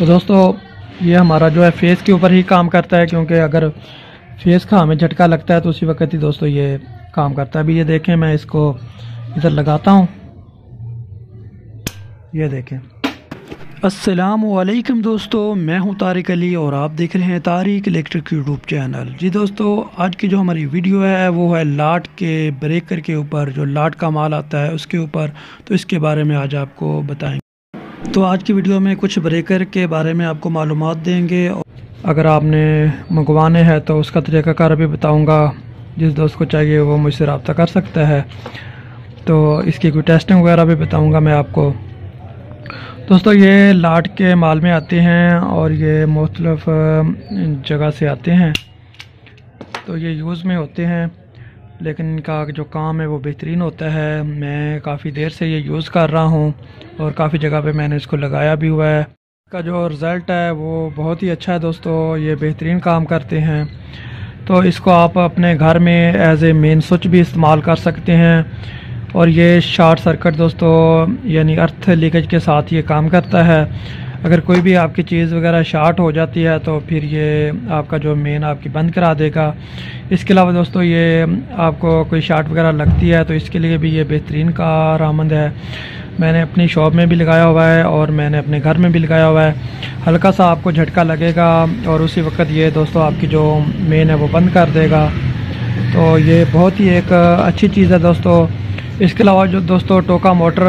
तो दोस्तों ये हमारा जो है फेस के ऊपर ही काम करता है, क्योंकि अगर फेस का हमें झटका लगता है तो उसी वक्त ही दोस्तों ये काम करता है। अभी ये देखें, मैं इसको इधर लगाता हूँ, ये देखें। अस्सलामु अलैकुम दोस्तों, मैं हूं तारिक अली और आप देख रहे हैं तारिक इलेक्ट्रिक यूट्यूब चैनल। जी दोस्तों, आज की जो हमारी वीडियो है वो है लाट के ब्रेकर के ऊपर, जो लाट का माल आता है उसके ऊपर। तो इसके बारे में आज आपको बताएंगे। तो आज की वीडियो में कुछ ब्रेकर के बारे में आपको मालूमात देंगे। अगर आपने मंगवाने हैं तो उसका तरीक़ाकार भी बताऊँगा। जिस दोस्त को चाहिए वो मुझसे रब्ता कर सकता है। तो इसकी कोई टेस्टिंग वगैरह भी बताऊँगा मैं आपको। दोस्तों ये लाट के माल में आते हैं और ये मुख्तलिफ जगह से आते हैं, तो ये यूज़ में होते हैं, लेकिन इनका जो काम है वो बेहतरीन होता है। मैं काफ़ी देर से ये यूज़ कर रहा हूँ और काफ़ी जगह पे मैंने इसको लगाया भी हुआ है। इसका जो रिज़ल्ट है वो बहुत ही अच्छा है दोस्तों, ये बेहतरीन काम करते हैं। तो इसको आप अपने घर में एज ए मेन स्विच भी इस्तेमाल कर सकते हैं। और ये शॉर्ट सर्किट दोस्तों यानी अर्थ लीकेज के साथ ये काम करता है। अगर कोई भी आपकी चीज़ वगैरह शॉर्ट हो जाती है तो फिर ये आपका जो मेन आपकी बंद करा देगा। इसके अलावा दोस्तों ये आपको कोई शॉर्ट वगैरह लगती है तो इसके लिए भी ये बेहतरीन कारआमद है। मैंने अपनी शॉप में भी लगाया हुआ है और मैंने अपने घर में भी लगाया हुआ है। हल्का सा आपको झटका लगेगा और उसी वक्त ये दोस्तों आपकी जो मेन है वो बंद कर देगा। तो ये बहुत ही एक अच्छी चीज़ है दोस्तों। इसके अलावा जो दोस्तों टोका मोटर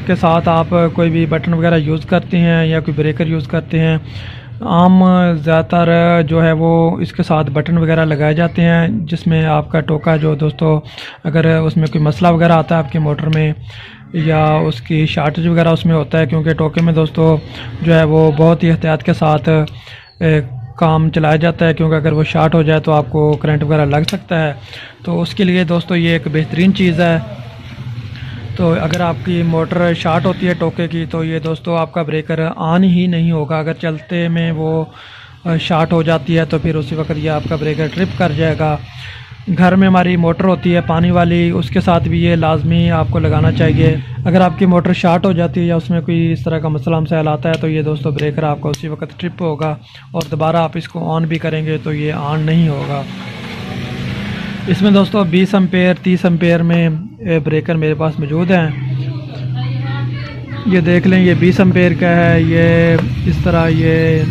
के साथ आप कोई भी बटन वगैरह यूज़ करते हैं या कोई ब्रेकर यूज़ करते हैं, आम ज़्यादातर जो है वो इसके साथ बटन वगैरह लगाए जाते हैं, जिसमें आपका टोका जो दोस्तों अगर उसमें कोई मसला वगैरह आता है आपकी मोटर में या उसकी शार्टेज वगैरह उसमें होता है, क्योंकि टोके में दोस्तों जो है वो बहुत ही एहतियात के साथ काम चलाया जाता है, क्योंकि अगर वो शार्ट हो जाए तो आपको करंट वगैरह लग सकता है। तो उसके लिए दोस्तों ये एक बेहतरीन चीज़ है। तो अगर आपकी मोटर शार्ट होती है टोके की तो ये दोस्तों आपका ब्रेकर ऑन ही नहीं होगा। अगर चलते में वो शार्ट हो जाती है तो फिर उसी वक्त ये आपका ब्रेकर ट्रिप कर जाएगा। घर में हमारी मोटर होती है पानी वाली, उसके साथ भी ये लाजमी आपको लगाना चाहिए। अगर आपकी मोटर शार्ट हो जाती है या उसमें कोई इस तरह का मसला मसाइल आता है तो ये दोस्तों ब्रेकर आपका उसी वक्त ट्रिप होगा और दोबारा आप इसको ऑन भी करेंगे तो ये ऑन नहीं होगा। इसमें दोस्तों 20 एम्पेयर 30 एम्पेयर में ब्रेकर मेरे पास मौजूद हैं। ये देख लें, ये 20 एम्पेयर का है, ये इस तरह ये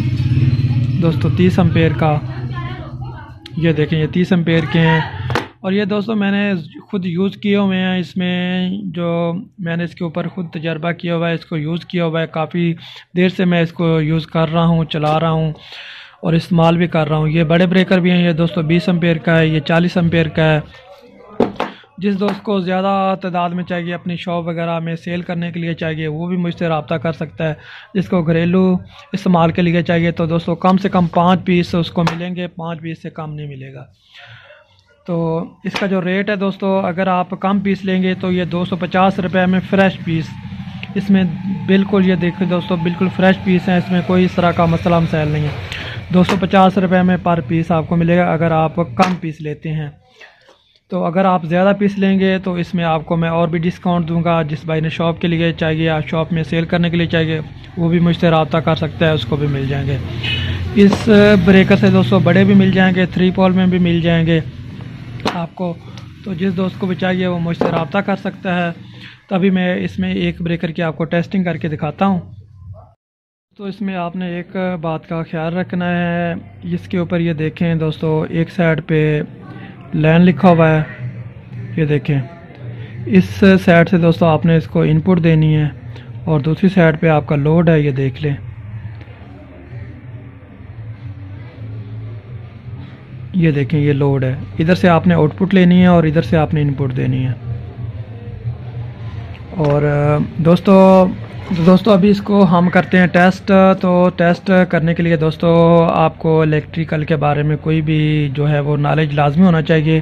दोस्तों 30 एम्पेयर का, ये देखें ये 30 एम्पेयर के हैं। और ये दोस्तों मैंने ख़ुद यूज़ किए हुए हैं। इसमें जो मैंने इसके ऊपर ख़ुद तजर्बा किया हुआ है, इसको यूज़ किया हुआ है, काफ़ी देर से मैं इसको यूज़ कर रहा हूँ, चला रहा हूँ और इस्तेमाल भी कर रहा हूँ। ये बड़े ब्रेकर भी हैं, ये दोस्तों 20 एम्पेयर का है, ये 40 एम्पेयर का है। जिस दोस्त को ज़्यादा तादाद में चाहिए, अपनी शॉप वगैरह में सेल करने के लिए चाहिए, वो भी मुझसे रब्ता कर सकता है। जिसको घरेलू इस्तेमाल के लिए चाहिए तो दोस्तों कम से कम 5 पीस उसको मिलेंगे, 5 पीस से कम नहीं मिलेगा। तो इसका जो रेट है दोस्तों, अगर आप कम पीस लेंगे तो ये 250 रुपये में फ़्रेश पीस, इसमें बिल्कुल ये देखिए दोस्तों बिल्कुल फ़्रेश पीस हैं, इसमें कोई इस तरह का मसला मसाइल नहीं है। 250 रुपये में पर पीस आपको मिलेगा अगर आप कम पीस लेते हैं। तो अगर आप ज़्यादा पीस लेंगे तो इसमें आपको मैं और भी डिस्काउंट दूंगा। जिस भाई ने शॉप के लिए चाहिए या शॉप में सेल करने के लिए चाहिए वो भी मुझसे रब्ता कर सकता है, उसको भी मिल जाएंगे। इस ब्रेकर से दोस्तों बड़े भी मिल जाएंगे, 3 पोल में भी मिल जाएंगे आपको। तो जिस दोस्त को भी चाहिए वो मुझसे रब्ता कर सकता है। तभी मैं इसमें एक ब्रेकर की आपको टेस्टिंग करके दिखाता हूँ। तो इसमें आपने एक बात का ख्याल रखना है, इसके ऊपर ये देखें दोस्तों एक साइड पे लाइन लिखा हुआ है, ये देखें। इस साइड से दोस्तों आपने इसको इनपुट देनी है और दूसरी साइड पे आपका लोड है, ये देख लें। ये देखें ये लोड है, इधर से आपने आउटपुट लेनी है और इधर से आपने इनपुट देनी है। और दोस्तों अभी इसको हम करते हैं टेस्ट। तो टेस्ट करने के लिए दोस्तों आपको इलेक्ट्रिकल के बारे में कोई भी जो है वो नॉलेज लाजमी होना चाहिए।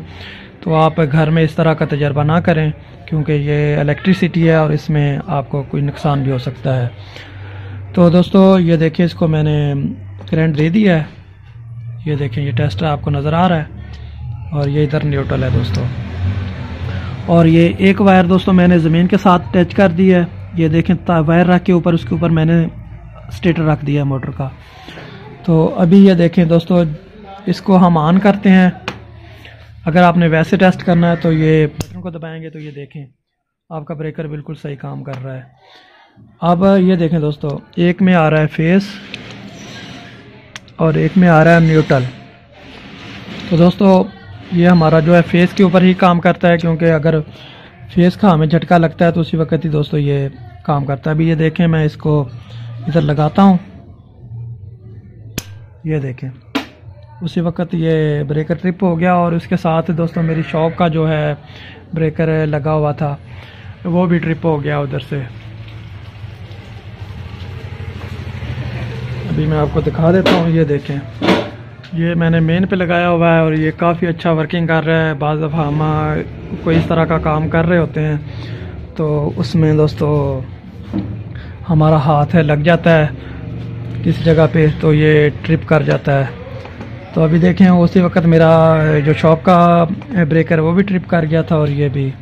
तो आप घर में इस तरह का तजर्बा ना करें, क्योंकि ये इलेक्ट्रिसिटी है और इसमें आपको कोई नुकसान भी हो सकता है। तो दोस्तों ये देखिए, इसको मैंने करंट दे दिया है, ये देखें ये टेस्टर आपको नज़र आ रहा है और ये इधर न्यूट्रल है दोस्तों। और ये एक वायर दोस्तों मैंने ज़मीन के साथ टच कर दी है, ये देखें वायर रख के ऊपर उसके ऊपर मैंने स्टेटर रख दिया है मोटर का। तो अभी ये देखें दोस्तों, इसको हम ऑन करते हैं। अगर आपने वैसे टेस्ट करना है तो ये बटन को दबाएंगे तो ये देखें आपका ब्रेकर बिल्कुल सही काम कर रहा है। अब ये देखें दोस्तों, एक में आ रहा है फेस और एक में आ रहा है न्यूट्रल। तो दोस्तों ये हमारा जो है फेस के ऊपर ही काम करता है, क्योंकि अगर फेस का हमें झटका लगता है तो उसी वक्त ही दोस्तों ये काम करता है। अभी ये देखें, मैं इसको इधर लगाता हूँ, ये देखें उसी वक्त ये ब्रेकर ट्रिप हो गया। और उसके साथ दोस्तों मेरी शॉप का जो है ब्रेकर लगा हुआ था वो भी ट्रिप हो गया उधर से। अभी मैं आपको दिखा देता हूँ, ये देखें ये मैंने मेन पे लगाया हुआ है और ये काफ़ी अच्छा वर्किंग कर रहा है। बाज़ दफ़ा हम कोई इस तरह का काम कर रहे होते हैं तो उसमें दोस्तों हमारा हाथ है लग जाता है किसी जगह पे तो ये ट्रिप कर जाता है। तो अभी देखें उसी वक्त मेरा जो शॉप का ब्रेकर वो भी ट्रिप कर गया था और ये भी,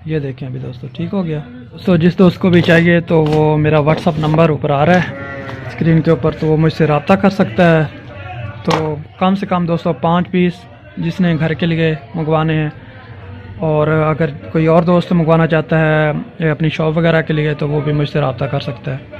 ये देखें अभी दोस्तों ठीक हो गया। दोस्तों जिस दोस्त को भी चाहिए तो वो मेरा व्हाट्सअप नंबर ऊपर आ रहा है स्क्रीन के ऊपर, तो वो मुझसे रब्ता कर सकता है। तो कम से कम दोस्तों 5 पीस जिसने घर के लिए मंगवाने हैं, और अगर कोई और दोस्त मंगवाना चाहता है अपनी शॉप वगैरह के लिए तो वो भी मुझसे रब्ता कर सकता है।